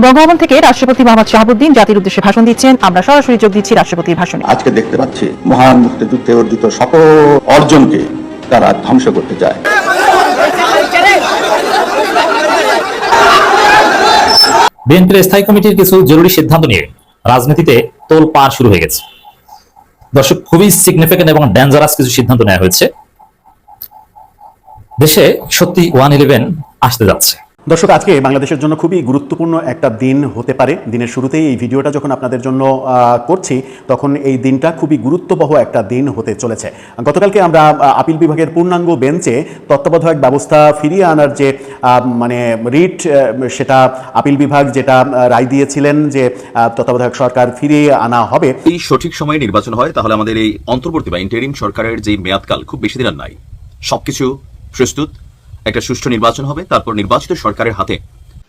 বঙ্গভবন থেকে রাষ্ট্রপতি মোহাম্মদ শাহাবুদ্দিন জাতির উদ্দেশ্যে ভাষণ দিচ্ছেন। আমরা সরাসরি যোগ দিচ্ছি রাষ্ট্রপতির ভাষণে। আজকে দেখতে পাচ্ছি মহান মুক্তিযুদ্ধে অর্জিত সকল অর্জনকে তারা ধ্বংস করতে চায়। বিএনপির স্থায়ী কমিটির কিছু জরুরি সিদ্ধান্ত নিয়ে রাজনীতিতে তোলপাড় শুরু হয়ে গেছে। দর্শক, খুবই সিগনিফিকেন্ট এবং ডেঞ্জারাস কিছু সিদ্ধান্ত নেওয়া হয়েছে। দেশে সত্যি 1/11 আসতে যাচ্ছে। দর্শক, আজকে বাংলাদেশের জন্য খুবই গুরুত্বপূর্ণ একটা দিন হতে পারে। দিনের শুরুতেই এই ভিডিওটা যখন আপনাদের জন্য করছি, তখন এই দিনটা খুবই গুরুত্ববহ একটা দিন হতে চলেছে। গতকালকে আমরা আপিল বিভাগের পূর্ণাঙ্গ বেঞ্চে তত্ত্বাবধায়ক ব্যবস্থা ফিরিয়ে আনার যে রিট, সেটা আপিল বিভাগ যেটা রায় দিয়েছিলেন যে তত্ত্বাবধায়ক সরকার ফিরিয়ে আনা হবে। এই সঠিক সময়ে নির্বাচন হয়, তাহলে আমাদের এই অন্তর্বর্তী বা ইন্টারিম সরকারের যে মেয়াদকাল খুব বেশি দিন আর নাই, সবকিছু প্রস্তুত, একটা সুষ্ঠু নির্বাচন হবে, তারপর নির্বাচিত সরকারের হাতে।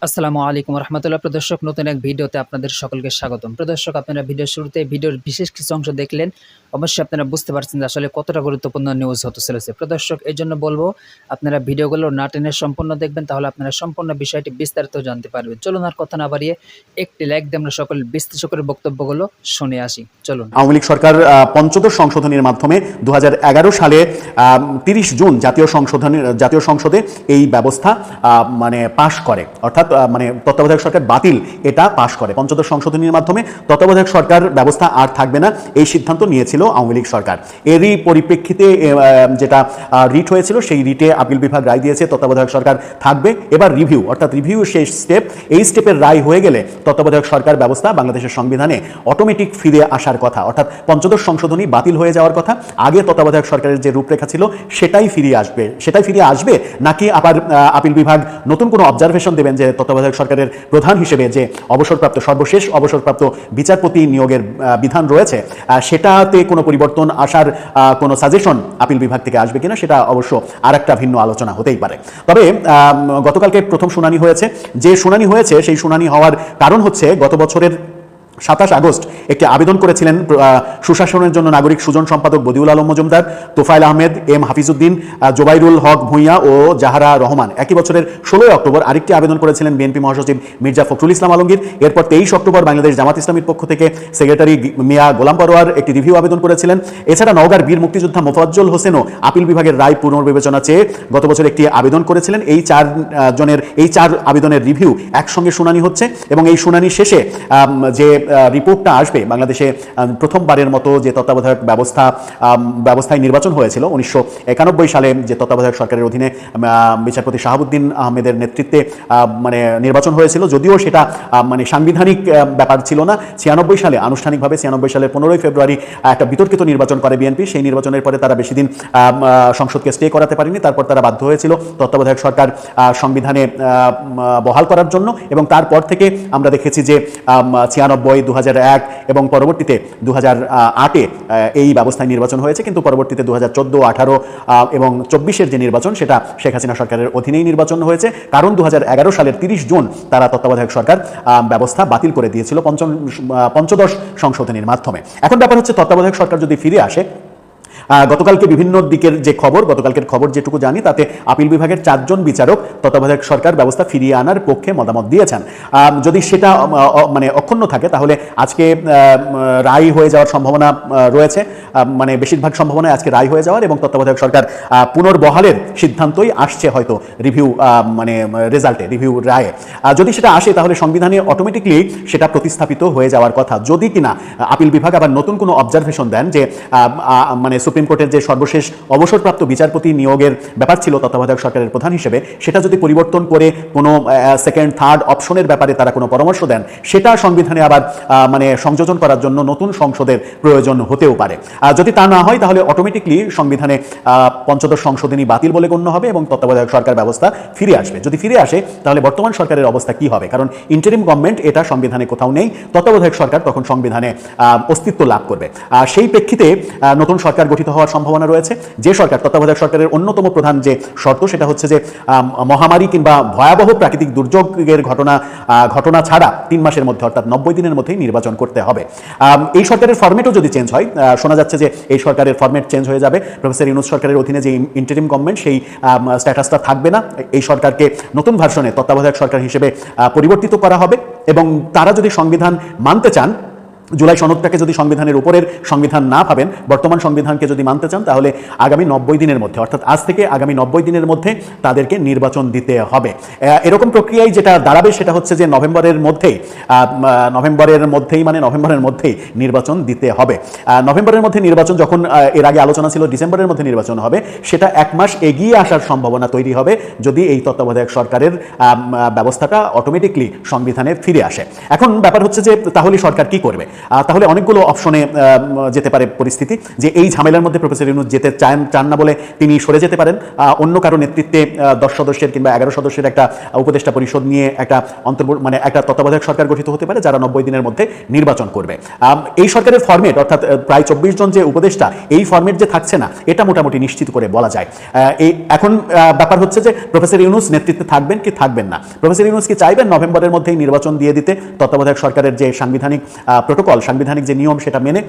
আসসালামু আলাইকুম রহমতুল্লাহ। প্রদর্শক, নতুন এক ভিডিওতে আপনাদের সকলকে স্বাগতম। প্রদর্শক, আপনারা ভিডিওর শুরুতে ভিডিওর বিশেষ কিছু অংশ দেখলেন, অবশ্যই আপনারা বুঝতে পারছেন যে আসলে কতটা গুরুত্বপূর্ণ নিউজ হতে চলেছে। প্রদর্শক, এই জন্য বলবো আপনারা ভিডিওগুলো না টেনে সম্পূর্ণ দেখবেন, তাহলে আপনারা সম্পূর্ণ বিষয়টি বিস্তারিত জানতে পারবেন। চলুন আর কথা না বাড়িয়ে একটি লাইক দিয়ে আমরা সকল বিশ্লেষকের বক্তব্যগুলো শুনে আসি। চলুন। আওয়ামী লীগ সরকার পঞ্চদশ সংশোধনীর মাধ্যমে 2011 সালে 30 জুন জাতীয় সংসদে এই ব্যবস্থা পাশ করে, অর্থাৎ তত্ত্বাবধায়ক সরকার বাতিল এটা পাশ করে। পঞ্চদশ সংশোধনীর মাধ্যমে তত্ত্বাবধায়ক সরকার ব্যবস্থা আর থাকবে না, এই সিদ্ধান্ত নিয়েছিল আওয়ামী লীগ সরকার। এরই পরিপ্রেক্ষিতে যেটা রিট হয়েছিল, সেই রিটে আপিল বিভাগ রায় দিয়েছে তত্ত্বাবধায়ক সরকার থাকবে। এবার রিভিউ, অর্থাৎ রিভিউ শেষ স্টেপ, এই স্টেপের রায় হয়ে গেলে তত্ত্বাবধায়ক সরকার ব্যবস্থা বাংলাদেশের সংবিধানে অটোমেটিক ফিরে আসার কথা, অর্থাৎ পঞ্চদশ সংশোধনী বাতিল হয়ে যাওয়ার কথা। আগে তত্ত্বাবধায়ক সরকারের যে রূপরেখা ছিল সেটাই ফিরে আসবে, নাকি আবার আপিল বিভাগ নতুন কোনো অবজারভেশন দেবেন যে তত্ত্বাবধায়ক সরকারের প্রধান হিসেবে যে সর্বশেষ অবসরপ্রাপ্ত বিচারপতি নিয়োগের বিধান রয়েছে, সেটাতে কোনো পরিবর্তন আসার কোনো সাজেশন আপিল বিভাগ থেকে আসবে কিনা, সেটা অবশ্য আর একটা ভিন্ন আলোচনা হতেই পারে। তবে গতকালকে প্রথম শুনানি হয়েছে। সেই শুনানি হওয়ার কারণ হচ্ছে, গত বছরের 27 আগস্ট একটি আবেদন করেছিলেন সুশাসনের জন্য নাগরিক সুজন সম্পাদক বদিউল আলম মজুমদার, তোফায়েল আহমেদ, এম হাফিজউদ্দিন, জোবাইরুল হক ভূঁইয়া ও জাহারা রহমান। একই বছরের 16 অক্টোবর আরেকটি আবেদন করেছিলেন বিএনপি মহাসচিব মির্জা ফখরুল ইসলাম আলমগীর। এরপর 23 অক্টোবর বাংলাদেশ জামাত ইসলামীর পক্ষ থেকে সেক্রেটারি মিয়া গোলাম পরোয়ার একটি রিভিউ আবেদন করেছিলেন। এছাড়া নওগাঁর বীর মুক্তিযোদ্ধা মোফাজ্জল হোসেনও আপিল বিভাগের রায় পুনর্বিবেচনা চেয়ে গত বছর একটি আবেদন করেছিলেন। এই 4 আবেদনের রিভিউ একসঙ্গে শুনানি হচ্ছে, এবং এই শুনানি শেষে যে রিপোর্টটা আসবে, বাংলাদেশে প্রথমবারের মতো যে তত্ত্বাবধায়ক ব্যবস্থায় নির্বাচন হয়েছিল 1991 সালে, যে তত্ত্বাবধায়ক সরকারের অধীনে বিচারপতি শাহাবুদ্দিন আহমেদের নেতৃত্বে নির্বাচন হয়েছিল, যদিও সেটা সাংবিধানিক ব্যাপার ছিল না। 96 সালে আনুষ্ঠানিকভাবে 96 সালের 15 ফেব্রুয়ারি একটা বিতর্কিত নির্বাচন করে বিএনপি। সেই নির্বাচনের পরে তারা বেশি দিন সংসদকে স্টে করাতে পারেনি। তারপর তারা বাধ্য হয়েছিল তত্ত্বাবধায়ক সরকার সংবিধানে বহাল করার জন্য, এবং তারপর থেকে আমরা দেখেছি যে 96, 2001 এবং পরবর্তীতে 2008-এ এই ব্যবস্থায় নির্বাচন হয়েছে। কিন্তু পরবর্তীতে 2014, 18 এবং 24-এর যে নির্বাচন, সেটা শেখ হাসিনা সরকারের অধীনেই নির্বাচন হয়েছে, কারণ 2011 সালের 30 জুন তারা তত্ত্বাবধায়ক সরকার ব্যবস্থা বাতিল করে দিয়েছিল পঞ্চদশ সংশোধনীর মাধ্যমে। এখন ব্যাপার হচ্ছে, তত্ত্বাবধায়ক সরকার যদি ফিরে আসে, গতকালকে বিভিন্ন দিকের যে গতকালকের খবর যেটুকু জানি, তাতে আপিল বিভাগের 4 জন বিচারক তত্ত্বাবধায়ক সরকার ব্যবস্থা ফিরিয়ে আনার পক্ষে মতামত দিয়েছেন। যদি সেটা অক্ষুণ্ণ থাকে, তাহলে আজকে রায় হয়ে যাওয়ার সম্ভাবনা রয়েছে, বেশিরভাগ সম্ভাবনায় আজকে রায় হয়ে যাওয়ার, এবং তত্ত্বাবধায়ক সরকার পুনর্বহালের সিদ্ধান্তই আসছে হয়তো রিভিউ রায়ে। যদি সেটা আসে, তাহলে সংবিধানে অটোমেটিকলি সেটা প্রতিস্থাপিত হয়ে যাওয়ার কথা, যদি কিনা আপিল বিভাগ আবার নতুন কোনো অবজারভেশন দেন যে সুপ্রিম কোর্টের যে সর্বশেষ অবসরপ্রাপ্ত বিচারপতি নিয়োগের ব্যাপার ছিল তত্ত্বাবধায়ক সরকারের প্রধান হিসেবে, সেটা যদি পরিবর্তন করে কোনো সেকেন্ড, থার্ড অপশনের ব্যাপারে তারা কোনো পরামর্শ দেন, সেটা সংবিধানে আবার সংযোজন করার জন্য নতুন সংসদের প্রয়োজন হতেও পারে। যদি তা না হয়, তাহলে অটোমেটিকলি সংবিধানে পঞ্চদশ সংশোধনী বাতিল বলে গণ্য হবে, এবং তত্ত্বাবধায়ক সরকার ব্যবস্থা ফিরে আসবে। যদি ফিরে আসে, তাহলে বর্তমান সরকারের অবস্থা কি হবে? কারণ ইন্টারিম গভর্নমেন্ট এটা সংবিধানে কোথাও নেই, তত্ত্বাবধায়ক সরকার তখন সংবিধানে অস্তিত্ব লাভ করবে। সেই প্রেক্ষিতে নতুন সরকার গঠিত পরিবর্তিত হওয়ার সম্ভাবনা রয়েছে। যে সরকার, তত্ত্বাবধায়ক সরকারের অন্যতম প্রধান যে শর্ত সেটা হচ্ছে যে মহামারী কিংবা ভয়াবহ প্রাকৃতিক দুর্যোগের ঘটনা ছাড়া 3 মাসের মধ্যে অর্থাৎ 90 দিনের মধ্যেই নির্বাচন করতে হবে। এই সরকারের ফরম্যাটও যদি চেঞ্জ হয়, শোনা যাচ্ছে যে এই সরকারের ফরম্যাট চেঞ্জ হয়ে যাবে। প্রফেসর ইউনূস সরকারের অধীনে যে ইন্টারিম গভর্নমেন্ট সেই স্ট্যাটাসটা থাকবে না। এই সরকারকে নতুন ভার্সনে তত্ত্বাবধায়ক সরকার হিসেবে পরিবর্তিত করা হবে এবং তারা যদি সংবিধান মানতে চান, জুলাই সনদটাকে যদি সংবিধানের উপরের সংবিধান না ভাবেন, বর্তমান সংবিধানকে যদি মানতে চান, তাহলে আগামী 90 দিনের মধ্যে অর্থাৎ আজ থেকে আগামী 90 দিনের মধ্যে তাদেরকে নির্বাচন দিতে হবে। এরকম প্রক্রিয়ায় যেটা দাঁড়াবে সেটা হচ্ছে যে নভেম্বরের মধ্যেই নির্বাচন দিতে হবে। নভেম্বরের মধ্যে নির্বাচন যখন এর আগে আলোচনা ছিল ডিসেম্বরের মধ্যে নির্বাচন হবে, সেটা 1 মাস এগিয়ে আসার সম্ভাবনা তৈরি হবে যদি এই তত্ত্বাবধায়ক সরকারের ব্যবস্থাটা অটোমেটিকলি সংবিধানে ফিরে আসে। এখন ব্যাপার হচ্ছে যে তাহলে সরকার কি করবে? তাহলে অনেকগুলো অপশনে যেতে পারে পরিস্থিতি, যে এই ঝামেলার মধ্যে প্রফেসর ইউনূস যেতে চান না বলে তিনি সরে যেতে পারেন। অন্য কারো নেতৃত্বে 10 সদস্যের কিংবা 11 সদস্যের একটা উপদেষ্টা পরিষদ নিয়ে একটা একটা তত্ত্বাবধায়ক সরকার গঠিত হতে পারে, যারা 90 দিনের মধ্যে নির্বাচন করবে। এই সরকারের ফরম্যাট অর্থাৎ প্রায় 24 জন যে উপদেষ্টা, এই ফরম্যাট যে থাকছে না এটা মোটামুটি নিশ্চিত করে বলা যায়। এখন ব্যাপার হচ্ছে যে প্রফেসর ইউনূস নেতৃত্বে থাকবেন কি থাকবেন না। প্রফেসর ইউনূস কি চাইবেন নভেম্বরের মধ্যেই নির্বাচন দিয়ে দিতে, তত্ত্বাবধায়ক সরকারের যে সাংবিধানিক প্রোটোকল, সাংবিধানিক যে নিয়ম সেটা মেনে,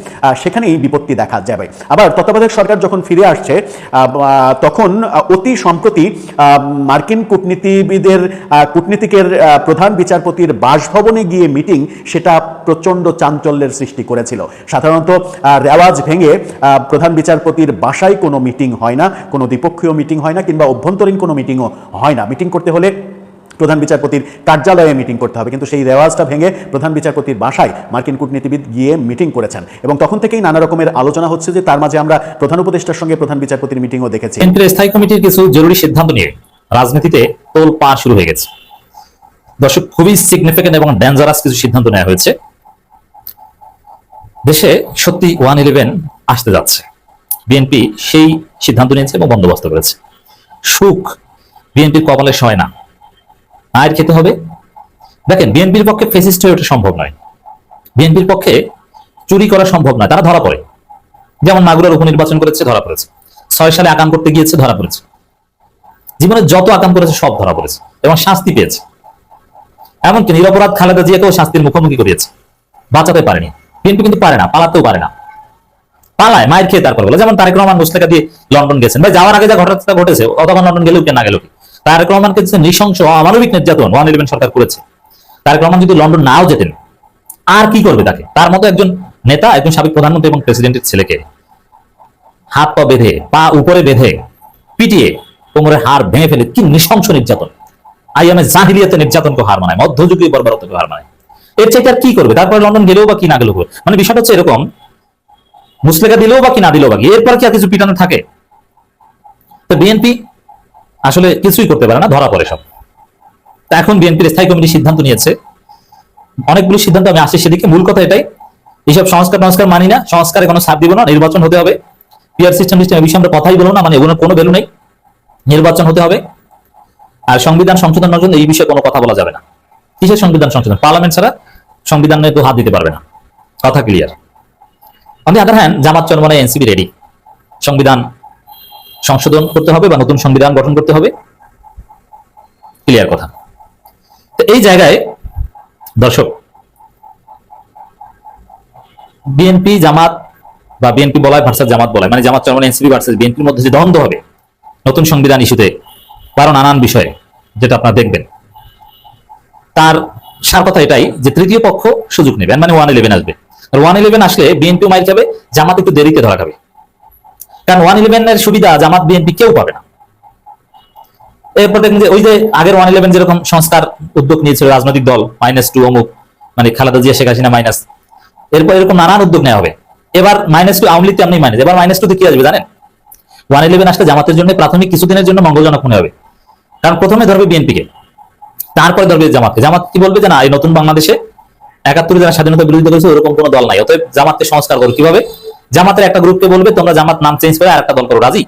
সেখানেই বিপত্তি দেখা যাবে। আবার তত্ত্বাবধায়ক সরকার যখন ফিরে আসছে, তখন অতি সম্প্রতি মার্কিন কূটনীতিকের প্রধান বিচারপতির বাসভবনে গিয়ে মিটিং, সেটা প্রচণ্ড চাঞ্চল্যের সৃষ্টি করেছিল। সাধারণত রেওয়াজ ভেঙে প্রধান বিচারপতির বাসায় কোনো মিটিং হয় না, কোনো দ্বিপক্ষীয় মিটিং হয় না, কিংবা অভ্যন্তরীণ কোনো মিটিংও হয় না। মিটিং করতে হলে প্রধান বিচারপতির কার্যালয়ে মিটিং করতে হবে, কিন্তু সেই রেওয়াজটা ভেঙে প্রধান বিচারপতির বাসায় মার্কিন কূটনীতিবিদ গিয়ে মিটিং করেছেন এবং তখন থেকেই নানা রকমের আলোচনা হচ্ছে, যে তার মাঝে আমরা প্রধান উপদেষ্টার সঙ্গে প্রধান বিচারপতির মিটিংও দেখেছি। বিএনপির স্থায়ী কমিটির কিছু জরুরি সিদ্ধান্ত নিয়ে রাজনীতিতে তোলপাড় শুরু হয়ে গেছে। দর্শক, খুবই সিগনিফিকেন্ট এবং ডেঞ্জারাস কিছু সিদ্ধান্ত নেওয়া হয়েছে। দেশে সত্যি 1/11 আসতে যাচ্ছে, বিএনপি সেই সিদ্ধান্ত নিয়েছে এবং বন্দোবস্ত করেছে। সুখ বিএনপির কপালে সয় না, আয়ের খেতে হবে। দেখেন, বিএনপির পক্ষে ফেসিস্ট হয়ে ওঠা সম্ভব নয়, বিএনপির পক্ষে চুরি করা সম্ভব নয়, তারা ধরা পড়ে। যেমন মাগুরার উপনির্বাচন করেছে, ধরা পড়েছে। 6 সালে আকাম করতে গিয়েছে, ধরা পড়েছে। জীবনে যত আকাম করেছে সব ধরা পড়েছে এবং শাস্তি পেয়েছে। এমনকি নিরপরাধ খালেদা জিয়াকেও শাস্তির মুখোমুখি করিয়েছে, বাঁচাতে পারেনি। বিএনপি কিন্তু পারে না, পালাতেও পারে না, পালায় মায়ের খেয়ে তারপর বলে। যেমন তারেক রহমান মুসলেকা দিয়ে লন্ডন গেছেন, ভাই যাওয়ার আগে যা ঘটনা ঘটেছে, অতক্ষণ লন্ডন গেলেও কে না গেল কি। তারেক রহমানকে নৃশংস অমানবিক নির্যাতন 1/11 সরকার করেছে। তারেক রহমান যদি লন্ডন নাও যেতেন, আর কি করবে তাকে? তার মতো একজন নেতা, একজন সাবেক প্রধানমন্ত্রী এবং প্রেসিডেন্টের ছেলেকে হাত পা বেঁধে, পা উপরে বেঁধে, পিটিয়ে কোমরের হাড় ভেঙে ফেলে, কি নৃশংস নির্যাতন! আইএমএ জাহিলিয়াতে নির্যাতনকে হার মানায়, মধ্যযুগীয় বর্বরতাকে হার মানায়। এর চাইতে আর কি করবে? তারপরে লন্ডন গেলেও বা কি না গেলেও, মানে বিষয়টা হচ্ছে এরকম, মুসলেকা দিলেও বা কি না দিলেও বা কি, এরপর কি আর কিছু পিটানো থাকে? তো বিএনপি আসলে কিছুই করতে পারে না, ধরা পড়ে সব। তা এখন বিএনপির স্থায়ী কমিটি সিদ্ধান্ত নিয়েছে, অনেকগুলো সিদ্ধান্ত, আমি আসি সেদিকে। মূল কথা এটাই, এইসব সংস্কার মানি না, সংস্কারে কোনো ছাড় দিব না, নির্বাচন হতে হবে। পিআর সিস্টেম এই বিষয়ে আমরা কথাই বলবো না, মানে এগুলোর কোনো ভ্যালু নেই, নির্বাচন হতে হবে। আর সংবিধান সংশোধন জন্য এই বিষয়ে কোনো কথা বলা যাবে না। কিসের সংবিধান সংশোধন? পার্লামেন্ট ছাড়া সংবিধানে তো হাত দিতে পারবে না, কথা clear. On the other hand, Jamaat চরমনে এনসিপি রেডি, সংবিধান সংশোধন করতে হবে বা নতুন সংবিধান গঠন করতে হবে, ক্লিয়ার কথা। তো এই জায়গায় দর্শক, বিএনপি জামাত বা বিএনপি বলায় ভার্সাস জামাত বলায়, মানে জামাত চরমনে এনসিপি ভার্সাস বিএনপির মধ্যে যে দ্বন্দ্ব হবে নতুন সংবিধান ইস্যুতে, কারণ নানান বিষয়ে, যেটা আপনারা দেখবেন, তার সার কথা এটাই যে তৃতীয় পক্ষ সুযোগ নেবে, মানে 1/11 আসবে। আর 1/11 আসলে বিএনপি মাইর খাবে, জামাত একটু দেরিতে ধরা খাবে, কারণ 1/11 এর সুবিধা জামাত বিএনপি কেউ পাবে না। এরপর দেখবেন যে ওই যে আগের 1/11 যেরকম সংস্কার উদ্যোগ নিয়েছিল রাজনৈতিক দল, -2 অমুক, মানে খালেদা জিয়া শেখ হাসিনা মাইনাস, এরপর এরকম নানান উদ্যোগ নেওয়া হবে। এবার -2 আওয়ামী লীগ তেমনি মাইনাস, এবার -2 কি আসবে জানেন? 1/11 আসলে জামাতের জন্য প্রাথমিক কিছুদিনের জন্য মঙ্গলজনক মনে হবে, কারণ প্রথমে ধরবে বিএনপিকে, তারপরে ধরবে জামাতকে। জামাত কি বলবে যে না, এই নতুন বাংলাদেশে 71 যারা স্বাধীনতা বিরোধিতা করেছে ওরকম কোনো দল নাই, অতএব জামাতকে সংস্কার করো। কিভাবে? জামাতের একটা গ্রুপকে বলবে তোমরা জামাত নাম চেঞ্জ করে আর একটা দল করো, রাজি?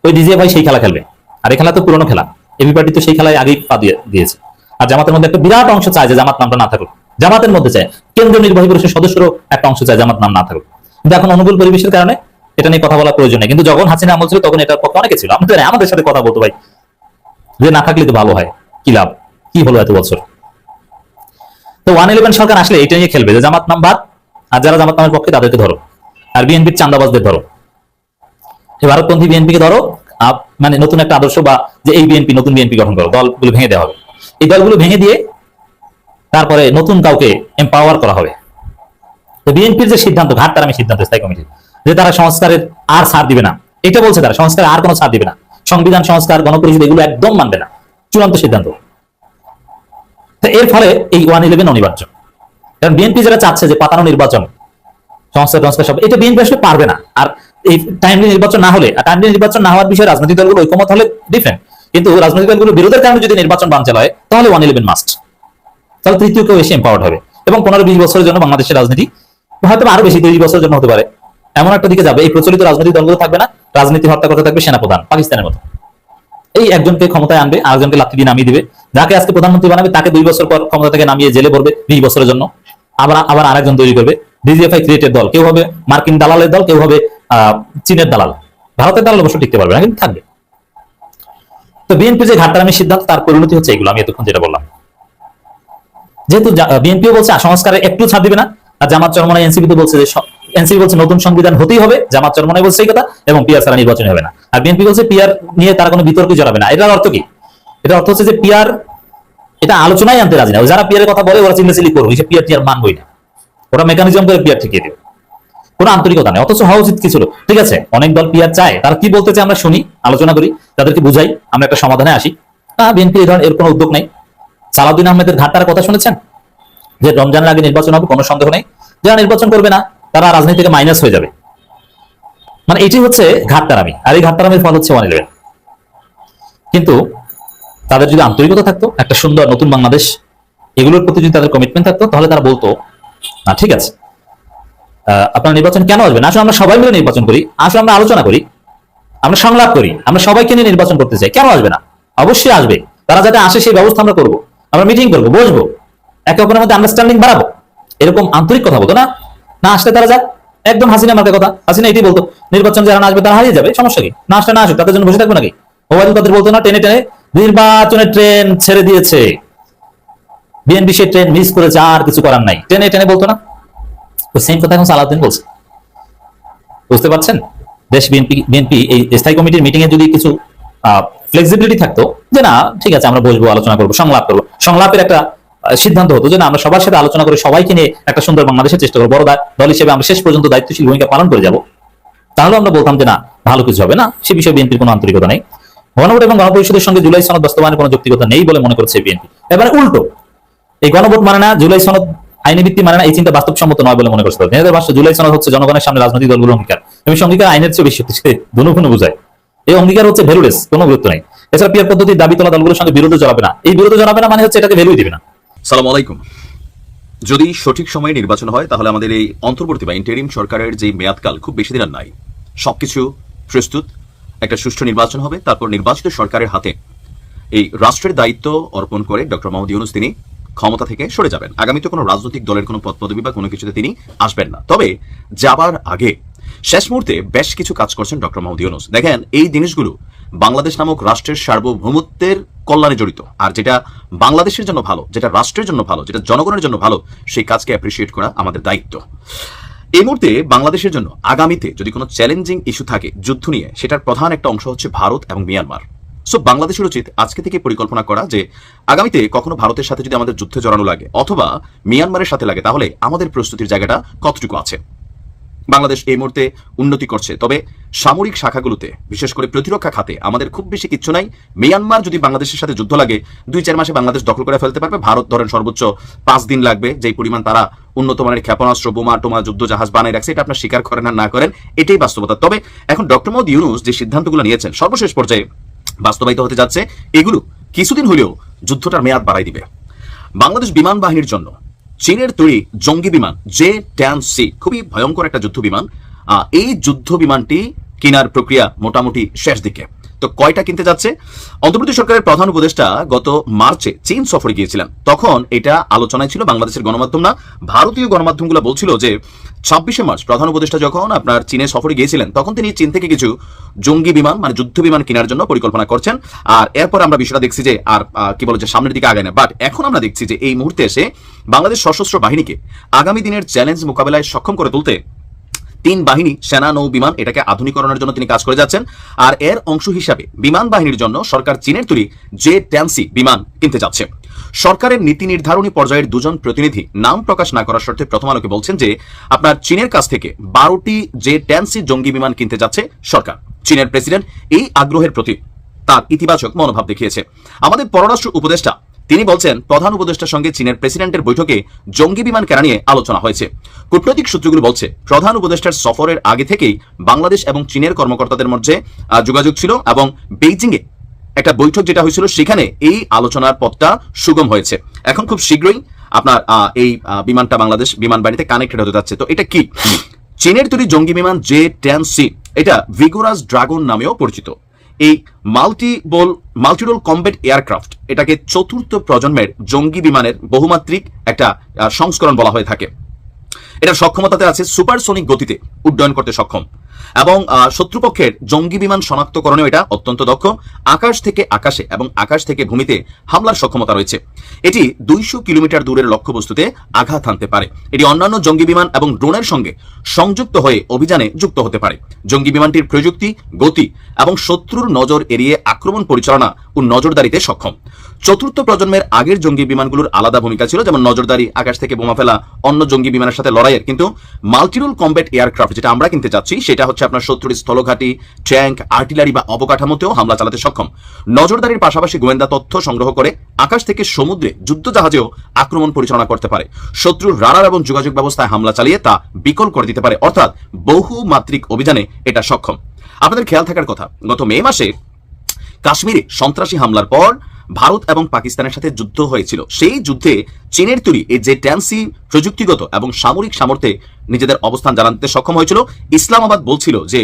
ওই ডিজে ভাই সেই খেলা খেলবে, আর এই খেলা তো পুরনো খেলা, এবি পার্টি তো সেই খেলায় আগেই পা দিয়েছে। আর জামাতের মধ্যে একটা বিরাট অংশ চায় যে জামাত নামটা না থাকুক, জামাতের মধ্যে চায়, কেন্দ্রীয় নির্বাহী পরিষদের সদস্যরও একটা অংশ চায় জামাত নাম না থাকুক। কিন্তু এখন অনুকূল পরিবেশের কারণে এটা নিয়ে কথা বলার প্রয়োজন নেই। কিন্তু যখন হাসিনা আমল ছিল তখন এটার পক্ষে অনেকে ছিল, আমাদের সাথে কথা বলতো ভাই যে না থাকলে তো ভালো হয়, কি লাভ, কি হলো এত বছর। তো 111 সরকার আসলে এটা নিয়ে খেলবে যে জামাত নাম বাদ, আর যারা জামাত নামের পক্ষে তাদেরকে ধরো, আর বিএনপির চান্দাবাজদের ধরো, এই ভারতপন্থী বিএনপিকে ধরো, মানে নতুন একটা আদর্শ বা যে এই বিএনপি নতুন বিএনপি গঠন করো, দলগুলো ভেঙে দেওয়া হবে, এই দলগুলো ভেঙে দিয়ে তারপরে নতুন কাউকে এম্পাওয়ার করা হবে। তো বিএনপির যে সিদ্ধান্ত, ঘাটতারামি সিদ্ধান্ত স্থায়ী কমিটির, যে তারা সংস্কারের আর ছাড় দিবে না, এটা বলছে তারা সংস্কারের আর কোনো ছাড় দিবে না, সংবিধান সংস্কার, গণপরিষদ এগুলো একদম মানবে না, চূড়ান্ত সিদ্ধান্ত। তো এর ফলে এই 111 অনিবার্য। কারণ বিএনপি যেটা চাচ্ছে যে পাতানো নির্বাচন, সংস্কার সব, এটা বিএনপি আসলে পারবে না। আর এই টাইমলি নির্বাচন না হলে, আর টাইমলি নির্বাচন না হওয়ার বিষয়ে রাজনৈতিক দলগুলো ঐকমত হলে ডিফারেন্ট, কিন্তু রাজনৈতিক দলগুলো বিরোধের কারণে যদি নির্বাচন বানচাল হয় তাহলে 111 মাস্ট, তাহলে তৃতীয় কেউ এসে এম্পাওয়ার্ড হবে এবং 15-20 বছরের জন্য বাংলাদেশের রাজনীতি হয়তো আরো বেশি 30 বছরের জন্য হতে পারে, এমন একটা দিকে যাবে, এই প্রচলিত রাজনৈতিক দলগুলো থাকবে না, রাজনীতি হত্যা করতে থাকবে সেনাপ্রধান পাকিস্তানের মতো। এই একজনকে ক্ষমতায় আনবে, আরেকজনকে লাথি দিয়ে নামিয়ে দিবে, যাকে আজকে প্রধানমন্ত্রী বানাবে তাকে 2 বছর পর ক্ষমতা থেকে নামিয়ে জেলে পড়বে 20 বছরের জন্য, আবার আরেকজন তৈরি করবে। ডিজিএফআই ক্রিয়েটেড দল, কেউ হবে মার্কিন দালালের দল, কেউ হবে চীনের দালাল, ভারতের দালাল অবশ্য টিকতে পারবে না, কিন্তু থাকবে। তো বিএনপি যে ঘাটতারামির সিদ্ধান্ত, তার পরিণতি হচ্ছে এগুলো আমি এতক্ষণ যেটা বললাম। যেহেতু বিএনপিও বলছে সংস্কারে একটু ছাড় দিবে না, আর জামাত চরমনাই এনসিপি তো বলছে যে এনসিপি বলছে নতুন সংবিধান হতেই হবে, জামাত চরমনাই বলছে এই কথা, এবং পিআর ছাড়া নির্বাচন হবে না। আর বিএনপি বলছে পিআর নিয়ে তারা কোনো বিতর্কে জড়াবে না। এটার অর্থ কি? এটার অর্থ হচ্ছে যে পিআর এটা আলোচনায় আনতে রাজি না। যারা পিআর এর কথা বলে ওরা চিল্লাচিল্লি করবে, সে পিআর টিআর মানবই না, ওরা মেকানিজম করে পিআর ঠিকিয়ে দেবে, কোনো আন্তরিকতা নেই। অথচ হওয়া উচিত কি ছিল? ঠিক আছে, অনেক দল পিআর চায়, তারা কি বলতে চায় আমরা শুনি, আলোচনা করি, তাদেরকে বুঝাই, আমরা একটা সমাধানে আসি। বিএনপি এই ধরনের এর কোনো উদ্যোগ নেই। সালাউদ্দিন আহমেদের ঘাটতার কথা শুনেছেন যে রমজানের আগে নির্বাচন হবে, কোনো সন্দেহ নেই, যারা নির্বাচন করবে না তারা রাজনীতি থেকে মাইনাস হয়ে যাবে, মানে এটি হচ্ছে ঘাটতারামি। আর এই ঘাটতারামির ফল হচ্ছে 111। কিন্তু তাদের যদি আন্তরিকতা থাকতো, একটা সুন্দর নতুন বাংলাদেশ, এগুলোর প্রতি যদি তাদের কমিটমেন্ট থাকতো, তাহলে তারা বলতো না ঠিক আছে আপনার নির্বাচন কেন আসবে না, আসলে আমরা সবাই মিলে নির্বাচন করি, আসলে আমরা আলোচনা করি, আমরা সংলাপ করি, আমরা সবাইকে নিয়ে নির্বাচন করতে চাই, কেন আসবে না? অবশ্যই আসবে, তারা যাতে আসে সেই ব্যবস্থা আমরা করবো, আমরা মিটিং করবো, বসবো, একে অপরের মধ্যে আন্ডারস্ট্যান্ডিং বাড়াবো, এরকম আন্তরিক কথা বলতো। না আসলে তারা যাক, একদম হাসিনা মার্কের কথা, হাসিনা এটি বলতো নির্বাচন যারা না আসবে তারা হারিয়ে যাবে, সমস্যা কি, না আসলে না আসুক, তাদের জন্য বসে থাকবো নাকি? ওবায়দুল কাদের বলতো না, টেনে টেনে নির্বাচনের ট্রেন ছেড়ে দিয়েছে, বিএনপি সে ট্রেন মিস করেছে, আর কিছু করার নাই, টেনে টেনে বলতো না? ওই সেম কথা এখন সালাউদ্দিন বলছে। বুঝতে পারছেন? দেশ বিএনপি এই স্থায়ী কমিটির মিটিং এ যদি কিছু ফ্লেক্সিবিলিটি থাকতো, যে না ঠিক আছে আমরা বসবো, আলোচনা করবো, সংলাপ করবো, সংলাপের একটা সিদ্ধান্ত হতো যে না আমরা সবার সাথে আলোচনা করে সবাইকে নিয়ে একটা সুন্দর বাংলাদেশের চেষ্টা করবো, বড় দল হিসেবে আমরা শেষ পর্যন্ত দায়িত্বশীল ভূমিকা পালন করে যাব, তাহলে আমরা বলতাম যে না ভালো কিছু হবে না। সে বিষয়ে বিএনপির কোনো আন্তরিকতা নেই। গণভোট এবং গণপরিষদের সঙ্গে জুলাই সনদ বাস্তবায়নের কোনো যৌক্তিকতা নেই বলে মনে করছে বিএনপি। এবারে উল্টো, এই গণভোট মানে না, জুলাই সনদ আইনি ভিত্তি মানে না, এই চিন্তা বাস্তবসম্মত নয় বলে মনে করছে। জুলাই সনদ হচ্ছে জনগণের সামনে রাজনৈতিক দলগুলোর অঙ্গীকার, এবং অঙ্গীকার আইনের চেয়ে বেশি শক্তিশালী, দুনুকুনু বোঝায়। এই অঙ্গীকার হচ্ছে ভ্যালুলেস, কোনো গুরুত্ব নেই। এছাড়া পিয়ার পদ্ধতির দাবি তোলা দলগুলোর সঙ্গে বিরোধে জড়াবে না, এই বিরোধে জড়াবে না মানে হচ্ছে এটাকে ভ্যালুই দিবে না। সালাম আলাইকুম। যদি সঠিক সময়ে নির্বাচন হয় তাহলে আমাদের এই অন্তর্বর্তী বা ইন্টারিম সরকারের যে মেয়াদকাল খুব বেশি দিন আর নাই, সবকিছু প্রস্তুত, একটা সুষ্ঠু নির্বাচন হবে, তারপর নির্বাচিত সরকারের হাতে এই রাষ্ট্রের দায়িত্ব অর্পণ করে ডক্টর মোহাম্মদ ইউনূস তিনি ক্ষমতা থেকে সরে যাবেন। আগামীতে কোনো রাজনৈতিক দলের কোনো পদপদবি বা কোনো কিছুতে তিনি আসবেন না। তবে যাবার আগে শেষ মুহূর্তে বেশ কিছু কাজ করছেন ডক্টর মোহাম্মদ ইউনূস। দেখেন, এই জিনিসগুলো বাংলাদেশ নামক রাষ্ট্রের সার্বভৌমত্বের কল্যাণে জড়িত, আর যেটা বাংলাদেশের জন্য ভালো, যেটা রাষ্ট্রের জন্য ভালো, যেটা জনগণের জন্য ভালো, সেই কাজকে অ্যাপ্রিসিয়েট করা আমাদের দায়িত্ব। এই মুহূর্তে বাংলাদেশের জন্য আগামীতে যদি কোনো চ্যালেঞ্জিং ইস্যু থাকে যুদ্ধ নিয়ে, সেটার প্রধান একটা অংশ হচ্ছে ভারত এবং মিয়ানমার। সো বাংলাদেশের উচিত আজকে থেকে পরিকল্পনা করা যে আগামীতে কখনো ভারতের সাথে যদি আমাদের যুদ্ধে জড়ানো লাগে অথবা মিয়ানমারের সাথে লাগে, তাহলে আমাদের প্রস্তুতির জায়গাটা কতটুকু আছে। বাংলাদেশ এই মুহূর্তে উন্নতি করছে, তবে সামরিক শাখাগুলোতে বিশেষ করে প্রতিরক্ষা খাতে আমাদের খুব বেশি কিচ্ছু নাই। মিয়ানমার যদি বাংলাদেশের সাথে যুদ্ধ লাগে 2-4 মাসে বাংলাদেশ দখল করে ফেলতে পারবে। ভারত ধরেন সর্বোচ্চ 5 দিন লাগবে, যেই পরিমাণ তারা উন্নত মানের ক্ষেপণাস্ত্র, বোমা টোমা, যুদ্ধ জাহাজ বানিয়ে রাখছে। এটা আপনার স্বীকার করেন আর না করেন, এটাই বাস্তবতা। তবে এখন ডক্টর মোহাম্মদ ইউনূস যে সিদ্ধান্তগুলো নিয়েছেন সর্বশেষ পর্যায়ে বাস্তবায়িত হতে যাচ্ছে, এগুলো কিছুদিন হলেও যুদ্ধটার মেয়াদ বাড়াই দিবে। বাংলাদেশ বিমান বাহিনীর জন্য চীনের তৈরি জঙ্গি বিমান J-10C খুবই ভয়ঙ্কর একটা যুদ্ধ বিমান। এই যুদ্ধ বিমানটি কেনার প্রক্রিয়া মোটামুটি শেষ দিকে। তো কয়টা কিনতে যাচ্ছে? অন্তর্বর্তী সরকারের প্রধান উপদেষ্টা গত মার্চে চীন সফরে গিয়েছিলেন। তখন এটা আলোচনায় ছিল, বাংলাদেশের গণমাধ্যম না, ভারতীয় গণমাধ্যমগুলো বলছিল যে 26শে মার্চ প্রধান উপদেষ্টা যখন আপনার চীনে সফরে গিয়েছিলেন তখন তিনি চীন থেকে কিছু জঙ্গি বিমান মানে যুদ্ধ বিমান কেনার জন্য পরিকল্পনা করছেন। আর এরপর আমরা বিষয়টা দেখছি যে আর কি বলে যে সামনের দিকে আগায় না। বাট এখন আমরা দেখছি যে এই মুহূর্তে এসে বাংলাদেশ সশস্ত্র বাহিনীকে আগামী দিনের চ্যালেঞ্জ মোকাবেলায় সক্ষম করে তুলতে 3 বাহিনী, সেনা, নৌ, বিমান এটাকে আধুনিকরণের জন্য তিনি কাজ করে যাচ্ছেন। আর এর অংশ হিসাবে বিমান বাহিনীর জন্য সরকার চীনের তৈরি J-10C বিমান কিনতে যাচ্ছে। সরকারের নীতি নির্ধারণী পর্যায়ের 2 জন প্রতিনিধি নাম প্রকাশ না করার শর্তে প্রথম আলোকে বলছেন যে আপনার চীনের কাছ থেকে 12টি J-10C জঙ্গি বিমান কিনতে যাচ্ছে সরকার। চীনের প্রেসিডেন্ট এই আগ্রহের প্রতি তার ইতিবাচক মনোভাব দেখিয়েছে। আমাদের পররাষ্ট্র উপদেষ্টা তিনি বলছেন প্রধান উপদেষ্টার সঙ্গে চীনের প্রেসিডেন্টের বৈঠকে জঙ্গি বিমান কেনা নিয়ে আলোচনা হয়েছে। কূটনৈতিক সূত্রগুলো বলছে প্রধান উপদেষ্টার সফরের আগে থেকেই বাংলাদেশ এবং চীনের কর্মকর্তাদের মধ্যে যোগাযোগ ছিল এবং বেইজিং এ একটা বৈঠক যেটা হয়েছিল সেখানে এই আলোচনার পথটা সুগম হয়েছে। এখন খুব শীঘ্রই আপনার এই বিমানটা বাংলাদেশ বিমান বাহিনীতে কানেক্টেড হতে যাচ্ছে। তো এটা কি? চীনের তৈরি জঙ্গি বিমান J-10C এটা ভিগোরাস ড্রাগন নামেও পরিচিত। এই মাল্টিরোল কমব্যাট এয়ারক্রাফট এটাকে 4র্থ প্রজন্মের জঙ্গি বিমানের বহুমাত্রিক একটা সংস্করণ বলা হয়ে থাকে। এটার সক্ষমতাতে আছে সুপারসোনিক গতিতে উড্ডয়ন করতে সক্ষম এবং শত্রুপক্ষের জঙ্গি বিমান শনাক্তকরণেও এটা অত্যন্ত দক্ষ। আকাশ থেকে আকাশে এবং আকাশ থেকে ভূমিতে হামলার সক্ষমতা রয়েছে। এটি 200 কিলোমিটার দূরের লক্ষ্যবস্তুতে আঘাত হানতে পারে। এটি অন্যান্য জঙ্গি বিমান এবং ড্রোনের সঙ্গে সংযুক্ত হয়ে অভিযানে যুক্ত হতে পারে। জঙ্গি বিমানটির প্রযুক্তি, গতি এবং শত্রুর নজর এড়িয়ে আক্রমণ পরিচালনা ও নজরদারিতে সক্ষম। 4র্থ প্রজন্মের আগের জঙ্গি বিমানগুলোর আলাদা ভূমিকা ছিল, যেমন নজরদারি, আকাশ থেকে বোমা ফেলা, অন্য জঙ্গি বিমানের সাথে লড়াইয়ের। কিন্তু মাল্টিরোল কমব্যাট এয়ারক্রাফট যেটা আমরা কিনতে যাচ্ছি সেটা হচ্ছে আপনার শত্রুর স্থলঘাটি, ট্যাঙ্ক, আর্টিলারি বা অবকাঠামোতেও হামলা চালাতে সক্ষম। নজরদারির পাশাপাশি গোয়েন্দা তথ্য সংগ্রহ করে আকাশ থেকে সমুদ্রে যুদ্ধজাহাজেও আক্রমণ পরিচালনা করতে পারে। শত্রুর রাডার এবং যোগাযোগ ব্যবস্থায় হামলা চালিয়ে তা বিকল করে দিতে পারে। অর্থাৎ বহুমাত্রিক অভিযানে এটা সক্ষম। আপনাদের খেয়াল থাকার কথা, গত মে মাসে কাশ্মীরে সন্ত্রাসী হামলার পর ভারত এবং পাকিস্তানের সাথে যুদ্ধ হয়েছিল। সেই যুদ্ধে চীনের তৈরি এই J-10C প্রযুক্তিগত এবং সামরিক সামর্থ্যে নিজেদের অবস্থান জানাতে সক্ষম হয়েছিল। ইসলামাবাদ বলছিল যে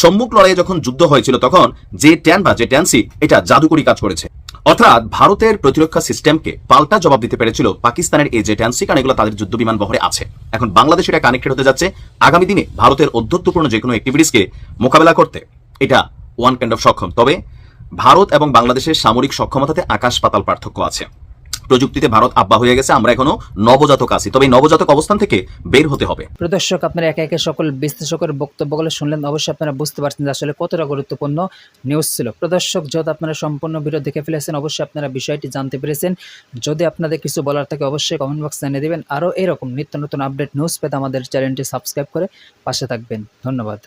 সম্মুখ লড়াইয়ে যখন যুদ্ধ হয়েছিল তখন J-10 বা J-10C এটা জাদুকরি কাজ করেছে। অর্থাৎ ভারতের প্রতিরক্ষা সিস্টেমকে পাল্টা জবাব দিতে পেরেছিল পাকিস্তানের এই J-10C, কারণ এগুলো তাদের যুদ্ধ বিমান বহরে আছে। এখন বাংলাদেশ এটা কানেক্টেড হতে যাচ্ছে। আগামী দিনে ভারতের অধ্যত্বপূর্ণ যে কোনো অ্যাক্টিভিটিসকে মোকাবেলা করতে এটা ওয়ান কাইন্ড অফ সক্ষম। তবে ভারত এবং বাংলাদেশের সামরিক সক্ষমতাতে আকাশ পাতাল পার্থক্য আছে। প্রযুক্তিতে ভারত আব্বা হয়ে গেছে, আমরা এখনো নবজাতক আছি। তবে এই নবজাতক অবস্থান থেকে বের হতে হবে। প্রদর্শক আপনারা একে একে সকল বিশ্লেষকের বক্তব্যগুলো শুনলেন। অবশ্যই আপনারা বুঝতে পারছেন যে আসলে কতটা গুরুত্বপূর্ণ নিউজ ছিল। প্রদর্শক যত আপনারা সম্পূর্ণ ভিডিও দেখে ফেলেছেন, অবশ্যই আপনারা বিষয়টি জানতে পেরেছেন। যদি আপনাদের কিছু বলার থাকে অবশ্যই কমেন্ট বক্সে জানিয়ে দেবেন। আরও এরকম নিত্য নতুন আপডেট নিউজ পেতে আমাদের চ্যানেলটি সাবস্ক্রাইব করে পাশে থাকবেন। ধন্যবাদ।